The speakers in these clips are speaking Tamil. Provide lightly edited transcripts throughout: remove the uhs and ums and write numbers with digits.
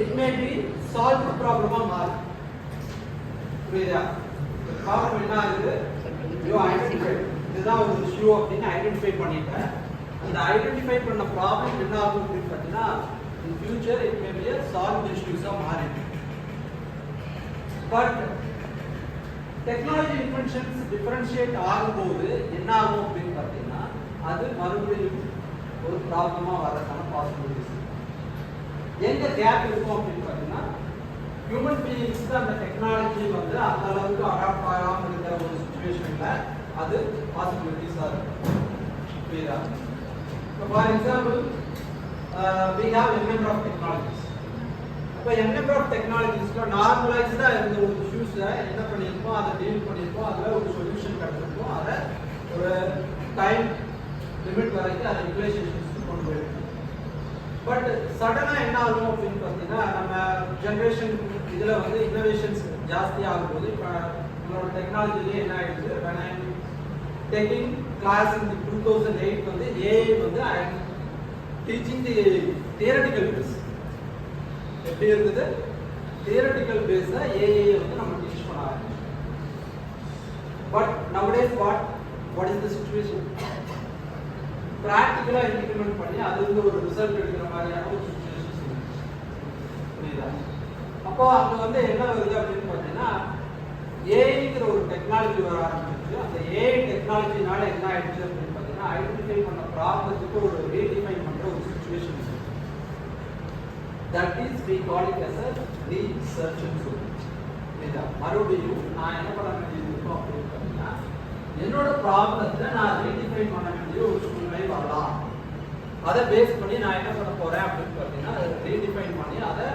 it may be solved problem மாறும். புரியுதா? ப்ராப்ளம் என்ன ஆகுது? யூ ஐடென்டிஃபை, இதுதான் ஒரு இஷ்யூ அப்படின்னு ஐடென்டிஃபை பண்ணிட்டேன். அந்த ஐடென்டிஃபை பண்ண ப்ராப்ளம் என்ன ஆகும் அப்படின்னு பார்த்தீங்கன்னா in future it may be a solved issues மாறிடும். பட் டெக்னாலஜி இன்வென்ஷன்ஸ் டிஃபரன்ஷியேட் ஆகும்போது என்ன ஆகும் அப்படின்னு பார்த்தீங்கன்னா அது மறுபடியும் ஒரு ப்ராப்ளமாக வரதுக்கான பாசிபிலிட்டிஸ். எங்க கேப் இருக்கும் அப்படின்னு பார்த்தீங்கன்னா ஹியூமன் பீயிங்ஸ் அந்த டெக்னாலஜி வந்து அந்த அளவுக்கு அடாப்ட் ஆகாமல் இருக்கிற ஒரு சுச்சுவேஷன்ல அது பாசிபிலிட்டிஸாக இருக்கும். புரியுதா? For example we have n number of technologies. அப்போ n number of technologiesல நார்மலைஸ்டா இருந்த ஒரு இஷ்யூஸை என்ன பண்ணியிருப்போம், அதை டீல் பண்ணியிருப்போம், அதில் ஒரு சொல்யூஷன் கிடைச்சிருப்போம், அதை ஒரு டைம் லிமிட் வரைக்கும் அதை யூட்டிலைசேஷன்ஸ்க்கு கொண்டு போயிருக்கோம். பட் சடனாக என்ன ஆகும் அப்படின்னு பார்த்தீங்கன்னா நம்ம ஜென்ரேஷன் இதில் வந்து இன்னோவேஷன்ஸ் ஜாஸ்தி ஆகும்போது இப்போ நம்மளோட டெக்னாலஜிலேயே என்ன ஆயிடுச்சு, when I am taking class in 2008 வந்து AI வந்து I am teaching the theoretical base. எப்படி இருக்குது? theoretical base தான் AI வந்து நம்ம டீச் பண்ண ஆரம்பிச்சோம். But nowadays what is the situation? practically implement பண்ணி அது வந்து ஒரு ரிசல்ட் எடுக்கிற மாதிரியான ஒரு சிச்சுவேஷன்ஸ் இருக்கு. புரியுதா? அப்போ அங்க வந்து என்ன வருது அப்படின்னு பார்த்தீங்கன்னா ஏஐங்கிற ஒரு டெக்னாலஜி வர ஆரம்பிச்சு. அந்த ஏஐ டெக்னாலஜினால என்ன ஆயிடுச்சு அப்படின்னு பார்த்தீங்கன்னா ஐடென்டிஃபை பண்ண ப்ராப்ளத்துக்கு ஒரு ரீடிஃபைன் பண்ற ஒரு situation. That is we call it as a research solution. புரியுதா? மறுபடியும் நான் என்ன பண்ண வேண்டியது இருக்கும் அப்படின்னு பார்த்தீங்கன்னா என்னோட ப்ராப்ளத்தை நான் ரீடிஃபைன் பண்ண வேண்டிய ஒரு சூழ்நிலை வரலாம். அதை பேஸ் பண்ணி நான் என்ன பண்ண போறேன் அப்படின்னு பார்த்தீங்கன்னா ரீடிஃபைன் பண்ணி அதை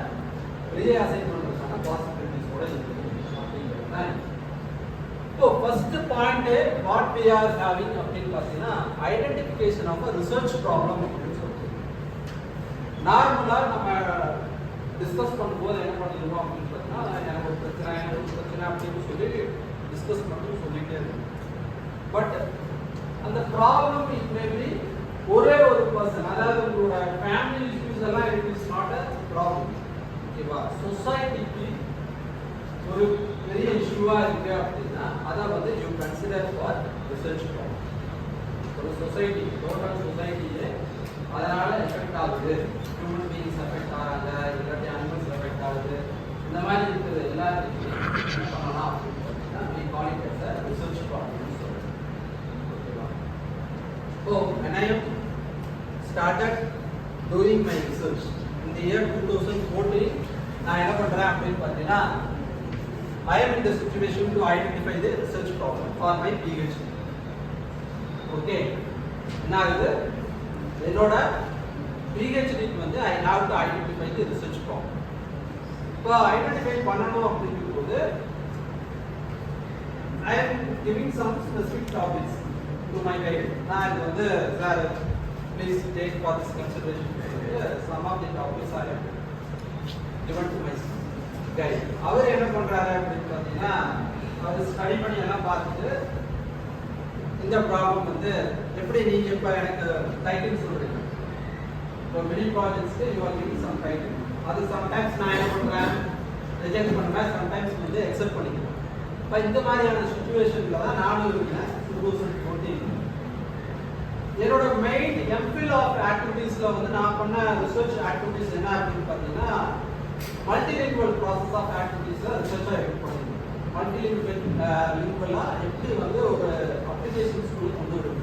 ரீஅசைன் பண்ணுறதுக்கான பாசிபிலிட்டிஸோட இருக்கு அப்படிங்கிறது. இப்போ first point what we are having அப்படின்னு பார்த்தீங்கன்னா identification of a research problem அப்படின்னு சொல்லுவோம். நார்மலாக நம்ம டிஸ்கஸ் பண்ணும்போது என்ன பண்ணிடுவோம் அப்படின்னு பார்த்தீங்கன்னா எனக்கு ஒரு பிரச்சனை அப்படின்னு சொல்லி டிஸ்கஸ் பண்ணி சொல்லிட்டே இருக்கோம். பட் அந்த ப்ராப்ளம் இட் மே பி ஒரே ஒரு பர்சன், அதாவது உங்களோட ஃபேமிலி இஷ்யூஸ் எல்லாம் it is not a problem. ஓகேவா? சொசைட்டிக்கு ஒரு பெரிய இஷ்யூவா இருக்கு அப்படின்னா அதை வந்து you consider for research problem. ஒரு சொசைட்டி டோட்டல் சொசைட்டியே அதனால எஃபெக்ட் ஆகுது, ஹியூமன் பீயிங்ஸ் எஃபெக்ட் ஆகிறாங்க, இல்லாட்டி அனிமல்ஸ் எஃபெக்ட் ஆகுது, இந்த மாதிரி இருக்கிறது எல்லாத்தையும் பண்ணலாம் அப்படின்னு பார்த்தீங்கன்னா we call it as a research problem. So when I have started doing my research in the year 2014, நான் என்ன பண்றேன் அப்படின்னு பார்த்தீங்கன்னா I am in the situation to identify the research problem for my PhD. Okay, என்ன ஆகுது? என்னோட PhD-க்கு வந்து I have to identify the research problem. இப்போ ஐடென்டிஃபை பண்ணணும் அப்படிங்கும்போது I am giving some specific topics to my guide. நான் இது வந்து sir please take for this consideration. Some of the topics are given to my guide. அவர் என்ன பண்றாரு அப்படின்னு பார்த்தீங்கன்னா அவர் ஸ்டடி பண்ணி எல்லாம் பார்த்துட்டு இந்த ப்ராப்ளம் வந்து எப்படி நீங்க இப்போ எனக்கு டைட்டில் சொல்றீங்க. இப்போ மினி ப்ராஜெக்ட்ஸ்க்கு you are giving some title. அது சம்டைம்ஸ் நான் என்ன பண்றேன் ரிஜெக்ட் பண்ணுவேன், சம்டைம்ஸ் வந்து அக்செப்ட் பண்ணிக்குவேன். இப்போ இந்த மாதிரியான சுச்சுவேஷன்ல தான் நானும் இருக்கேன் 2014. என்னோட மெயின் எம்பில் ஆஃப் ஆக்டிவிட்டீஸ்ல வந்து நான் பண்ண ரிசர்ச் ஆக்டிவிட்டீஸ் என்ன அப்படின்னு பார்த்தீங்கன்னா மல்டிலிங்குவல் ப்ராசஸ் ஆஃப் ஆக்டிவிட்டீஸ்ல ரிசர்ச்சாக எடுத்து பண்ணிருக்கேன். மல்டிலிங்குவலா எப்படி வந்து ஒரு அப்ளிகேஷன்ஸ்குள்ள கொண்டு வருது.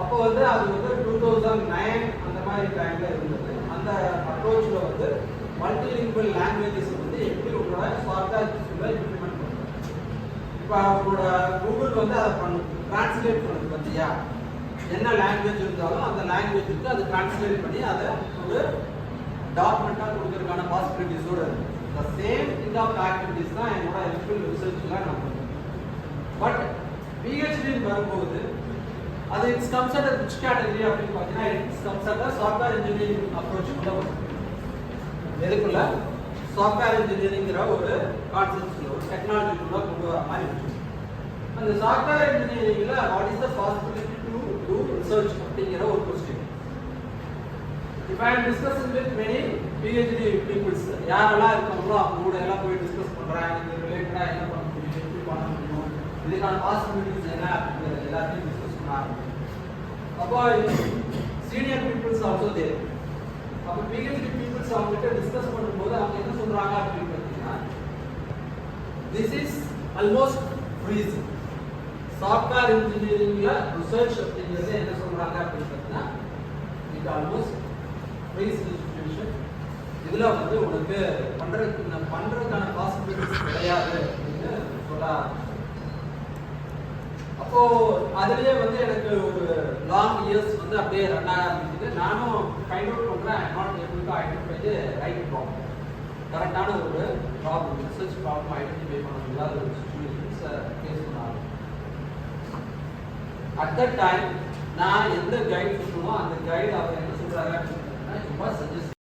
அப்போ வந்து அது வந்து 2009 அந்த மாதிரி டைம்ல இருந்தது. அந்த அப்ரோச்ல வந்து மல்டிலிங்குவல் லாங்குவேஜஸ் வந்து எப்படி உங்களோட சாஃப்ட்வேர் சிஸ்டம்ல இம்ப்ளிமெண்ட் பண்ணுறது. இப்போ உங்களோட கூகுள் வந்து அதை பண்ணும் டிரான்ஸ்லேட் பண்ணுறது பற்றியா, என்ன லாங்குவேஜ் இருந்தாலும் அந்த லாங்குவேஜுக்கு அது டிரான்ஸ்லேட் பண்ணி அதை ஒரு டாக்குமெண்ட்டாக கொடுக்கறதுக்கான பாசிபிலிட்டிஸோடு இருக்குது. The same thing of activities தான் என்னோட எம்பில் ரிசர்ச்சில் நான் பண்ணுவேன். பட் பிஹெச்டின்னு வரும்போது அது it's comes at which category அப்படின்னு பார்த்தீங்கன்னா it's comes at software engineering அப்ரோச்சுக்குள்ள வரும். எதுக்குள்ள? சாஃப்ட்வேர் இன்ஜினியரிங்கிற ஒரு கான்செப்ட்ல ஒரு டெக்னாலஜிக்குள்ள கொண்டு வர மாதிரி இருக்கு. அந்த சாஃப்ட்வேர் இன்ஜினியரிங்ல what is the possibility to do research அப்படிங்கிற ஒரு question. if I am discussing with many PhD peoples, யாரெல்லாம் இருக்காங்களோ அவங்க கூட எல்லாம் போய் டிஸ்கஸ் பண்றேன், இது ரிலேட்டடா என்ன பண்ண முடியும், எப்படி பண்ண முடியும், இதுக்கான பாசிபிலிட்டிஸ் என்ன அப்படிங்கறது எல்லாத்தையும் டிஸ்கஸ் பண்ண ஆரம்பிச்சேன். அப்போ சீனியர் பீப்புள்ஸ் ஆல்சோ தேர். அப்போ PhD பீப்புள்ஸ் அவங்க கிட்ட டிஸ்கஸ் பண்ணும்போது அவங்க என்ன சொல்றாங்க அப்படின்னு பார்த்தீங்கன்னா, this is almost freeze. Software இன்ஜினியரிங்ல ரிசர்ச் அப்படிங்கிறது என்ன சொல்றாங்க அப்படின்னு பார்த்தீங்கன்னா, இது ஆல்மோஸ்ட் ஃப்ரீஸ் டிஸ்ட்ரிபியூஷன். இதுல வந்து உனக்கு பண்றதுக்கான பாசிபிலிட்டிஸ் கிடையாது அப்படின்னு சொல்ல. அப்போ அதுலயே வந்து எனக்கு ஒரு லாங் இயர்ஸ் வந்து அப்படியே ரன் ஆக ஆரம்பிச்சது. நானும் ஃபைண்ட் அவுட் பண்றேன், I not able to identify the right problem. கரெக்டான ஒரு ப்ராப்ளம், ரிசர்ச் ப்ராப்ளம் ஐடென்டிஃபை பண்ண முடியாத ஒரு சிச்சுவேஷன்ஸ் ஃபேஸ் பண்ண ஆரம்பிச்சேன். அட் தட் டைம் நான் எந்த கைட் சொல்லணுமோ அந்த கைடு அவர் என்ன சொல்றாரு அப்படின்னா, சும்மா சஜஸ்ட்